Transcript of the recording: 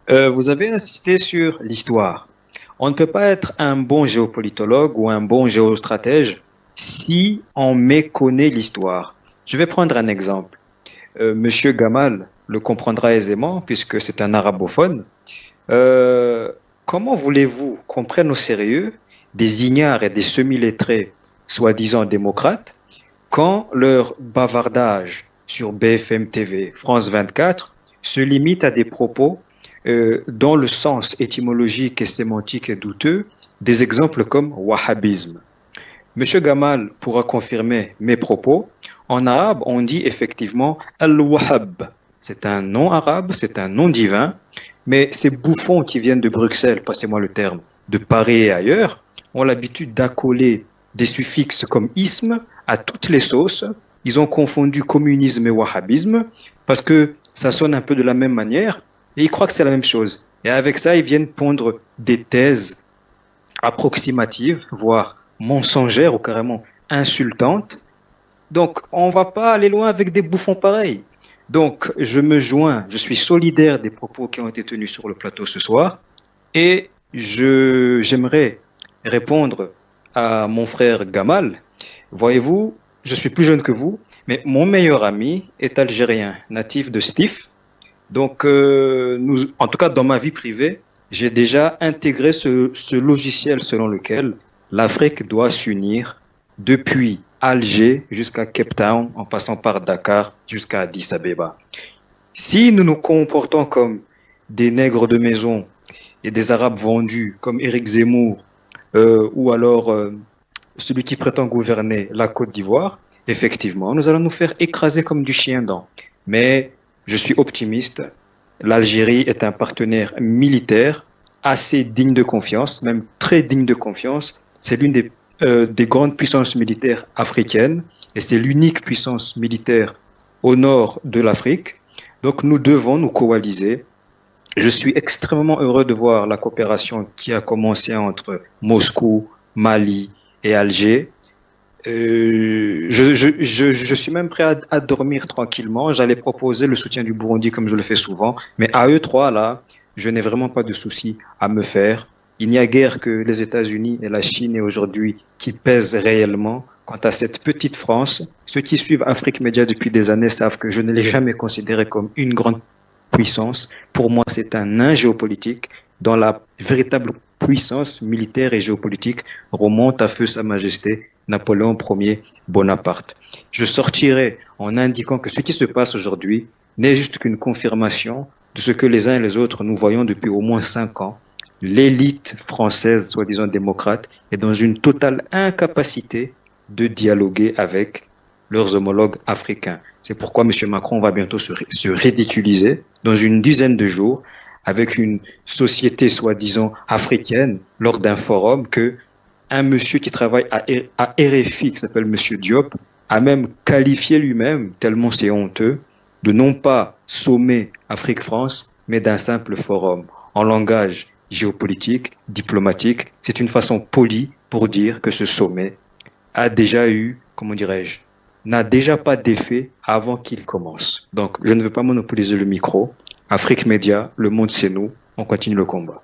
Vous avez insisté sur l'histoire. On ne peut pas être un bon géopolitologue ou un bon géostratège si on méconnaît l'histoire. Je vais prendre un exemple. Monsieur Gamal le comprendra aisément puisque c'est un arabophone. Euh, Comment voulez-vous qu'on prenne au sérieux des ignares et des semi-lettrés, soi-disant démocrates, quand leur bavardage sur BFM TV, France 24, se limite à des propos dont le sens étymologique et sémantique est douteux, des exemples comme wahhabisme. Monsieur Gamal pourra confirmer mes propos. En arabe, on dit effectivement Al-Wahhab. C'est un nom arabe, c'est un nom divin, mais ces bouffons qui viennent de Bruxelles, passez-moi le terme, de Paris et ailleurs, ont l'habitude d'accoler des suffixes comme isme à toutes les sauces. Ils ont confondu communisme et wahhabisme parce que ça sonne un peu de la même manière et ils croient que c'est la même chose. Et avec ça, ils viennent pondre des thèses approximatives, voire mensongères ou carrément insultantes. Donc, on ne va pas aller loin avec des bouffons pareils. Donc, je suis solidaire des propos qui ont été tenus sur le plateau ce soir et j'aimerais répondre à mon frère Gamal. Voyez-vous, je suis plus jeune que vous, mais mon meilleur ami est algérien, natif de Stif. Donc, en tout cas, dans ma vie privée, j'ai déjà intégré ce logiciel selon lequel l'Afrique doit s'unir depuis Alger jusqu'à Cape Town, en passant par Dakar jusqu'à Addis Abeba. Si nous nous comportons comme des nègres de maison et des Arabes vendus, comme Éric Zemmour, ou alors celui qui prétend gouverner la Côte d'Ivoire, effectivement, nous allons nous faire écraser comme du chien-dent. Mais je suis optimiste. L'Algérie est un partenaire militaire assez digne de confiance, même très digne de confiance. C'est l'une des grandes puissances militaires africaines et c'est l'unique puissance militaire au nord de l'Afrique. Donc nous devons nous coaliser. Je suis extrêmement heureux de voir la coopération qui a commencé entre Moscou, Mali et Alger. Je suis même prêt à dormir tranquillement. J'allais proposer le soutien du Burundi comme je le fais souvent, mais à eux trois là, je n'ai vraiment pas de souci à me faire. Il n'y a guère que les États-Unis et la Chine et aujourd'hui qui pèsent réellement. Quant à cette petite France, ceux qui suivent Afrique Média depuis des années savent que je ne l'ai jamais considéré comme une grande puissance. Pour moi, c'est un nain géopolitique dont la véritable puissance militaire et géopolitique remonte à feu Sa Majesté Napoléon Ier Bonaparte. Je sortirai en indiquant que ce qui se passe aujourd'hui n'est juste qu'une confirmation de ce que les uns et les autres nous voyons depuis au moins 5 ans. L'élite française, soi-disant démocrate, est dans une totale incapacité de dialoguer avec leurs homologues africains. C'est pourquoi M. Macron va bientôt se ridiculiser dans une dizaine de jours avec une société soi-disant africaine lors d'un forum que un monsieur qui travaille à RFI, qui s'appelle M. Diop, a même qualifié lui-même, tellement c'est honteux, de non pas sommet Afrique-France, mais d'un simple forum en langage géopolitique, diplomatique. C'est une façon polie pour dire que ce sommet a déjà eu, comment dirais-je, n'a déjà pas d'effet avant qu'il commence. Donc, je ne veux pas monopoliser le micro. Afrique Média, le monde c'est nous, on continue le combat.